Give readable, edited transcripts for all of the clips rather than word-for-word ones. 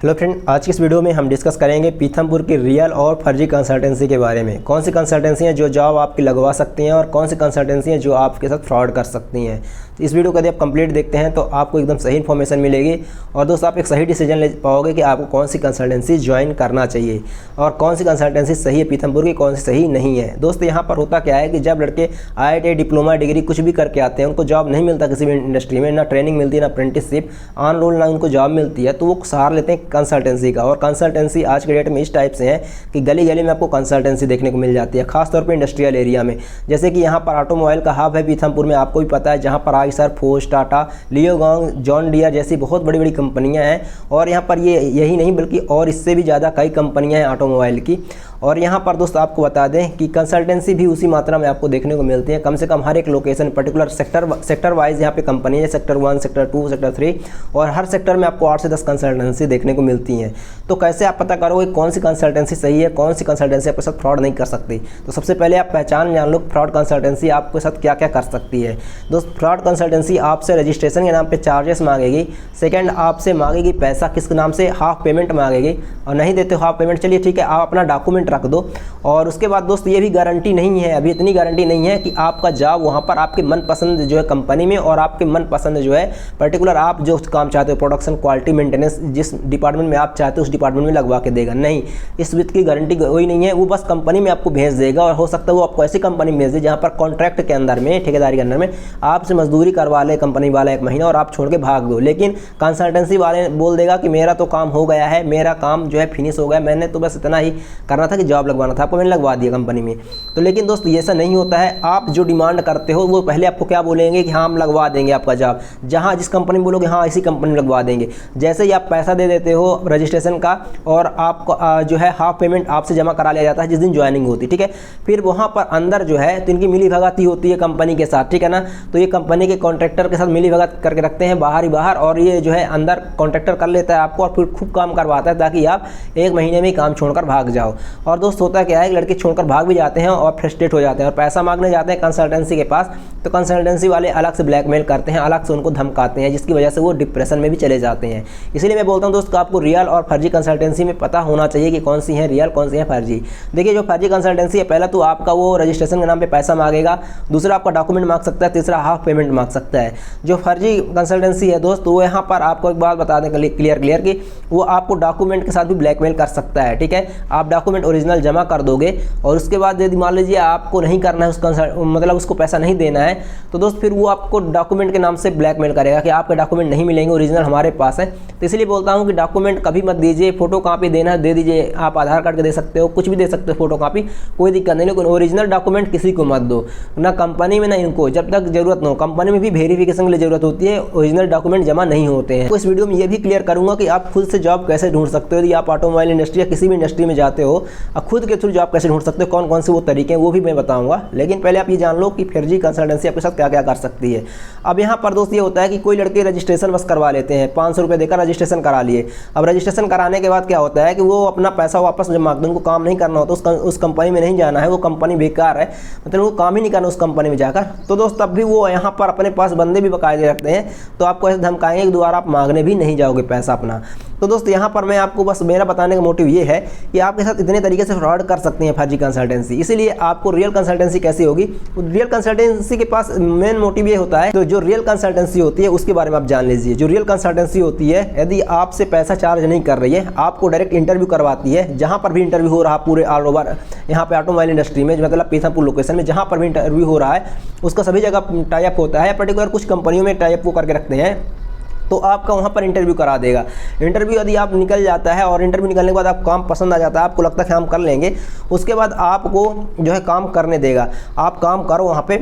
Hello friend, आज की इस वीडियो में हम डिस्कस करेंगे पीथमपुर की रियल और फर्जी कंसल्टेंसी के बारे में। कौन सी कंसल्टेंसी हैं जो जॉब आपकी लगवा सकती हैं और कौन सी कंसल्टेंसी हैं जो आपके साथ फ्रॉड कर सकती हैं। तो इस वीडियो को यदि आप कंप्लीट देखते हैं तो आपको एकदम सही इन्फॉर्मेशन मिलेगी और दोस्तों आप एक सही डिसीजन ले पाओगे कि आपको कौन सी कंसल्टेंसी ज्वाइन करना चाहिए और कौन सी कंसल्टेंसी सही है पीथमपुर की, कौन सी सही नहीं है। दोस्तों यहाँ पर होता क्या है कि जब लड़के IIT डिप्लोमा डिग्री कुछ भी करके आते हैं, उनको जॉब नहीं मिलता किसी भी इंडस्ट्री में, ना ट्रेनिंग मिलती है ना अप्रेंटिसशिप, ऑन रोल ना उनको जॉब मिलती है, तो वो सहारा लेते हैं कंसल्टेंसी का। और कंसल्टेंसी आज के डेट में इस टाइप से है कि गली गली में आपको कंसल्टेंसी देखने को मिल जाती है, खासतौर पे इंडस्ट्रियल एरिया में। जैसे कि यहाँ पर ऑटोमोबाइल का हब है पीथमपुर में, आपको भी पता है, जहाँ पर Eicher, Force, Tata, LiuGong, John Deere जैसी बहुत बड़ी बड़ी कंपनियाँ हैं। और यहाँ पर ये यही नहीं बल्कि और इससे भी ज़्यादा कई कंपनियाँ हैं ऑटोमोबाइल की। और यहाँ पर दोस्त आपको बता दें कि कंसल्टेंसी भी उसी मात्रा में आपको देखने को मिलती है। कम से कम हर एक लोकेशन पर्टिकुलर सेक्टर वाइज यहाँ पे कंपनी है, सेक्टर 1, सेक्टर 2, सेक्टर 3, और हर सेक्टर में आपको 8 से 10 कंसल्टेंसी देखने को मिलती हैं। तो कैसे आप पता करोगे कौन सी कंसल्टेंसी सही है, कौन सी कंसल्टेंसी आपके साथ फ्रॉड नहीं कर सकती। तो सबसे पहले आप पहचान जान लो फ्रॉड कंसल्टेंसी आपके साथ क्या क्या कर सकती है। दोस्त, फ्रॉड कंसल्टेंसी आपसे रजिस्ट्रेशन के नाम पे चार्जेस मांगेगी। सेकंड, आपसे मांगेगी पैसा, किस नाम से, हाफ पेमेंट मांगेगी। और नहीं देते हो हाफ पेमेंट, चलिए ठीक है, आप अपना डॉक्यूमेंट रख दो। और उसके बाद दोस्त ये भी गारंटी नहीं है, अभी इतनी गारंटी नहीं है कि आपका जॉब वहाँ पर आपके मनपसंद जो है कंपनी में और आपके मनपसंद जो है पर्टिकुलर आप जो काम चाहते हो, प्रोडक्शन, क्वालिटी, मेंटेनेंस, जिस डिपार्टमेंट में आप चाहते हो उस डिपार्टमेंट में लगवा के देगा। नहीं, इस वित्त की गारंटी कोई नहीं है। वो बस कंपनी में आपको भेज देगा और हो सकता है वो आपको ऐसी कंपनी में भेज दे जहाँ पर कॉन्ट्रैक्ट के अंदर में, ठेकेदारी के अंदर में आपसे मजदूरी करवा ले कंपनी वाला 1 महीना और आप छोड़ के भाग दो। लेकिन कंसल्टेंसी वाले बोल देगा कि मेरा तो काम हो गया है, मेरा काम जो है फिनिश हो गया, मैंने तो बस इतना ही करना था कि जॉब लगवाना था, आपको मैंने लगवा दिया कंपनी में। तो लेकिन दोस्त ये ऐसा नहीं होता है। आप जो डिमांड करते हो वो पहले आपको क्या बोलेंगे कि हाँ हम लगवा देंगे आपका जॉब, जहाँ जिस कंपनी में बोलोगे हाँ इसी कंपनी में लगवा देंगे। जैसे ही आप पैसा दे देते हो रजिस्ट्रेशन का और आपको जो है हाफ पेमेंट आपसे जमा करा लिया जाता है जिस दिन ज्वाइनिंग होती है, ठीक है। फिर वहाँ पर अंदर जो है तो इनकी मिली भगत होती है कंपनी के साथ, ठीक है ना। तो ये कंपनी के कॉन्ट्रैक्टर के साथ मिली भगत करके रखते हैं बाहर ही बाहर, और ये जो है अंदर कॉन्ट्रैक्टर कर लेता है आपको और फिर खूब काम करवाता है ताकि आप 1 महीने में ही काम छोड़कर भाग जाओ। और दोस्त होता क्या है, लड़के छोड़कर भाग भी जाते हैं और फ्रस्ट्रेट हो जाते हैं और पैसा मांगने जाते हैं कंसल्टेंसी के पास। तो कंसल्टेंसी वाले अलग से ब्लैकमेल करते हैं, अलग से उनको धमकाते हैं, जिसकी वजह से वो डिप्रेशन में भी चले जाते हैं। इसलिए मैं बोलता हूं दोस्त आपको रियल और फर्जी कंसल्टेंसी में पता होना चाहिए कि कौन सी है रियल, कौन सी है फर्जी। देखिए जो फर्जी कंसल्टेंसी है, पहला तो आपका वो रजिस्ट्रेशन के नाम पे पैसा मांगेगा, दूसरा आपका डॉक्यूमेंट मांग सकता है, तीसरा हाफ पेमेंट मांग सकता है। जो फर्जी कंसल्टेंसी है दोस्त, वो यहाँ पर आपको एक बात बता दें क्लियर कि वो आपको डॉक्यूमेंट के साथ भी ब्लैकमेल कर सकता है, ठीक है। आप डॉक्यूमेंट ओरिजिनल जमा कर दोगे और उसके बाद यदि मान लीजिए आपको नहीं करना है मतलब उसको पैसा नहीं देना है, तो दोस्त फिर वो आपको डॉक्यूमेंट के नाम से ब्लैकमेल करेगा कि आपके डॉक्यूमेंट नहीं मिलेंगे, ओरिजिनल हमारे पास है। तो इसलिए बोलता हूँ कि डॉक्यूमेंट कभी मत दीजिए, फोटो कॉपी देना दे दीजिए, आप आधार कार्ड के दे सकते हो, कुछ भी दे सकते हो फोटो कॉपी, कोई दिक्कत नहीं, लेकिन ओरिजिनल डॉक्यूमेंट किसी को मत दो, ना कंपनी में ना इनको, जब तक जरूरत न हो। कंपनी में भी वेरिफिकेशन के लिए जरूरत होती है, ओरिजिनल डॉक्यूमेंट जमा नहीं होते हैं। तो इस वीडियो में ये भी क्लियर करूंगा कि आप खुद से जॉब कैसे ढूंढ सकते हो। यदि आप ऑटोमोबाइल इंडस्ट्री या किसी भी इंडस्ट्री में जाते हो, आप खुद के थ्रू जॉब कैसे ढूंढ सकते हो, कौन कौन से वो तरीके हैं वो भी मैं बताऊंगा। लेकिन पहले आप ये जान लो कि फर्जी कंसल्टेंसी आपके साथ क्या क्या कर सकती है। अब यहाँ पर दोस्त ये होता है कि कोई लड़के रजिस्ट्रेशन बस करवा लेते हैं, 500 रुपये देकर रजिस्ट्रेशन करा लिए। अब रजिस्ट्रेशन कराने के बाद क्या होता है कि वो अपना पैसा वापस जब मांगते हैं, उनको काम नहीं करना होता, उस कंपनी में नहीं जाना है, वो कंपनी बेकार है, मतलब वो काम ही नहीं करना उस कंपनी में जाकर। तो दोस्त तब भी वो यहाँ पर अपने पास बंदे भी बकायदे रखते हैं, तो आपको ऐसे धमकाएंगे कि दोबारा आप मांगने भी नहीं जाओगे पैसा अपना। तो दोस्त यहाँ पर मैं आपको बस मेरा बताने का मोटिव ये है कि आपके साथ इतने तरीके से फ्रॉड कर सकते हैं फर्जी कंसल्टेंसी। इसीलिए आपको रियल कंसल्टेंसी कैसी होगी, रियल कंसल्टेंसी के पास मेन मोटिव ये होता है। तो जो रियल कंसल्टेंसी होती है उसके बारे में आप जान लीजिए। जो रियल कंसल्टेंसी होती है, यदि आपसे पैसा चार्ज नहीं कर रही है, आपको डायरेक्ट इंटरव्यू करवाती है, जहाँ पर भी इंटरव्यू हो रहा है पूरे ऑल ओवर यहाँ पे ऑटोमोबाइल इंडस्ट्री में, मतलब पीथमपुर लोकेशन में जहाँ पर भी इंटरव्यू हो रहा है उसका सभी जगह टाइप होता है। पर्टिकुलर कुछ कंपनियों में टाइप वो करके रखते हैं, तो आपका वहाँ पर इंटरव्यू करा देगा। इंटरव्यू यदि आप निकल जाता है और इंटरव्यू निकलने के बाद आपको काम पसंद आ जाता है, आपको लगता है कि हम कर लेंगे, उसके बाद आपको जो है काम करने देगा। आप काम करो वहाँ पे,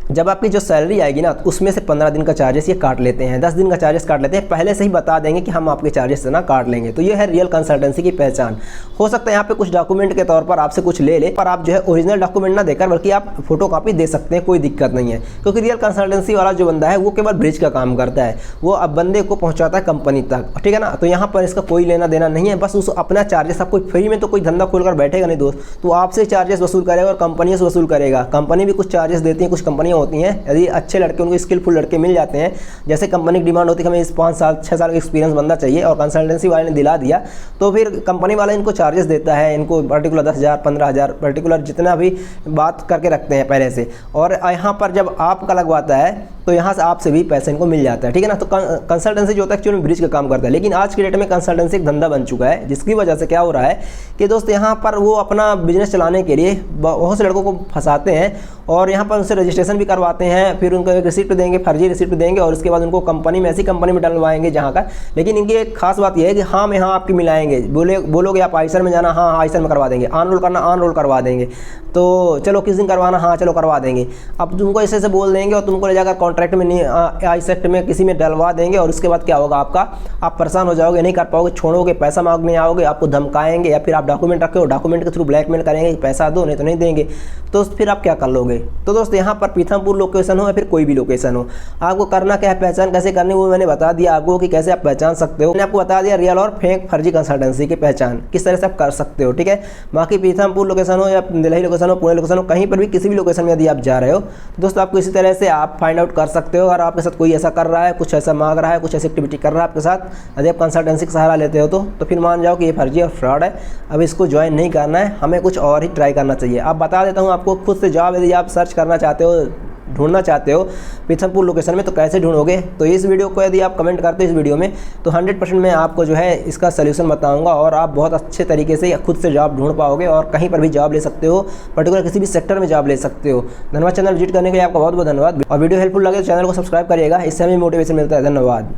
जब आपकी जो सैलरी आएगी ना उसमें से 15 दिन का चार्जेस ये काट लेते हैं, 10 दिन का चार्जेस काट लेते हैं, पहले से ही बता देंगे कि हम आपके चार्जेस ना काट लेंगे। तो ये है रियल कंसल्टेंसी की पहचान। हो सकता है यहाँ पे कुछ डॉक्यूमेंट के तौर पर आपसे कुछ ले पर आप जो है ओरिजिनल डॉक्यूमेंट ना देकर बल्कि आप फोटो कॉपी दे सकते हैं, कोई दिक्कत नहीं है। क्योंकि रियल कंसल्टेंसी वाला जो बंदा है वो केवल ब्रिज का काम करता है, वो अब बंदे को पहुँचाता है कंपनी तक, ठीक है ना। तो यहाँ पर इसका कोई लेना देना नहीं है, बस उस अपना चार्जेस, आप कोई फ्री में तो कोई धंधा खोल कर बैठेगा नहीं दोस्त, तो आपसे चार्जेस वसूल करेगा और कंपनी से वसूल करेगा। कंपनी भी कुछ चार्जेस देती है, कुछ कंपनी कंपनियाँ होती हैं, यदि अच्छे लड़के, उनको स्किलफुल लड़के मिल जाते हैं, जैसे कंपनी की डिमांड होती है कि हमें इस 5 साल 6 साल का एक्सपीरियंस बंदा चाहिए और कंसल्टेंसी वाले ने दिला दिया, तो फिर कंपनी वाला इनको चार्जेस देता है, इनको पर्टिकुलर 10,000 15,000 पर्टिकुलर जितना भी बात करके रखते हैं पहले से। और यहाँ पर जब आपका लगवाता है तो यहाँ से आपसे भी पैसे इनको मिल जाता है, ठीक है ना। तो कंसल्टेंसी जो होता है एक्चुअली में ब्रिज का काम करता है, लेकिन आज के डेट में कंसल्टेंसी एक धंधा बन चुका है, जिसकी वजह से क्या हो रहा है कि दोस्त यहाँ पर वो अपना बिजनेस चलाने के लिए बहुत से लड़कों को फंसाते हैं और यहाँ पर उनसे रजिस्ट्रेशन भी करवाते हैं, फिर उनको एक रिसिप्ट देंगे, फर्जी रिसिप्ट देंगे और उसके बाद उनको कंपनी में, ऐसी कंपनी में डलवाएंगे जहाँ का। लेकिन इनकी एक खास बात यह है कि हाँ में हाँ आपकी मिलाएंगे, बोलोगे आप आइसर में जाना, हाँ आइसर में करवा देंगे, ऑन रोल करना ऑन रोल करवा देंगे, तो चलो किस दिन करवाना, हाँ चलो करवा देंगे। अब तुमको ऐसे ऐसे बोल देंगे और तुमको ले जाकर कॉन्ट्रैक्ट में नहीं, आइसेक्ट में किसी में डलवा देंगे और उसके बाद क्या होगा आपका, आप परेशान हो जाओगे, नहीं कर पाओगे, छोड़ोगे, पैसा मांगने आओगे, आपको धमकाएंगे या फिर आप डॉक्यूमेंट रखे हो, डॉक्यूमेंट के थ्रू ब्लैकमेल करेंगे, पैसा दो नहीं तो नहीं देंगे, तो फिर आप क्या कर लोगे। तो दोस्त यहाँ पर पीथमपुर लोकेशन हो या फिर कोई भी लोकेशन हो, आपको करना क्या है, पहचान कैसे करनी वो मैंने बता दिया आपको कि कैसे आप पहचान सकते हो। मैंने आपको बता दिया रियल और फेक फर्जी कंसल्टेंसी की पहचान किस तरह से आप कर सकते हो, ठीक है। बाकी पीथमपुर लोकेशन हो या दिल्ली लोकेशन हो, पुणे लोकेशन हो, कहीं पर भी किसी भी लोकेशन में यदि आप जा रहे हो तो दोस्त आपको इसी तरह से आप फाइंड आउट कर सकते हो। अगर आपके साथ कोई ऐसा कर रहा है, कुछ ऐसा मांग रहा है, कुछ ऐसी एक्टिविटी कर रहा है आपके साथ, यदि आप कंसल्टेंसी का सहारा लेते हो तो फिर मान जाओ कि ये फर्जी और फ्रॉड है। अब इसको ज्वाइन नहीं करना है, हमें कुछ और ही ट्राई करना चाहिए। अब बता देता हूँ आपको खुद से जॉब यदि आप सर्च करना चाहते हो, ढूंढना चाहते हो पीथमपुर लोकेशन में, तो कैसे ढूंढोगे। तो इस वीडियो को यदि आप कमेंट करते हो इस वीडियो में तो 100% मैं आपको जो है इसका सलूशन बताऊंगा और आप बहुत अच्छे तरीके से खुद से जॉब ढूंढ पाओगे और कहीं पर भी जॉब ले सकते हो, पर्टिकुलर किसी भी सेक्टर में जॉब ले सकते हो। धन्यवाद चैनल विजिट करने के लिए आपका बहुत बहुत धन्यवाद। और वीडियो हेल्पफुल लगे तो चैनल को सब्सक्राइब करिएगा, इससे हमें मोटिवेशन मिलता है। धन्यवाद।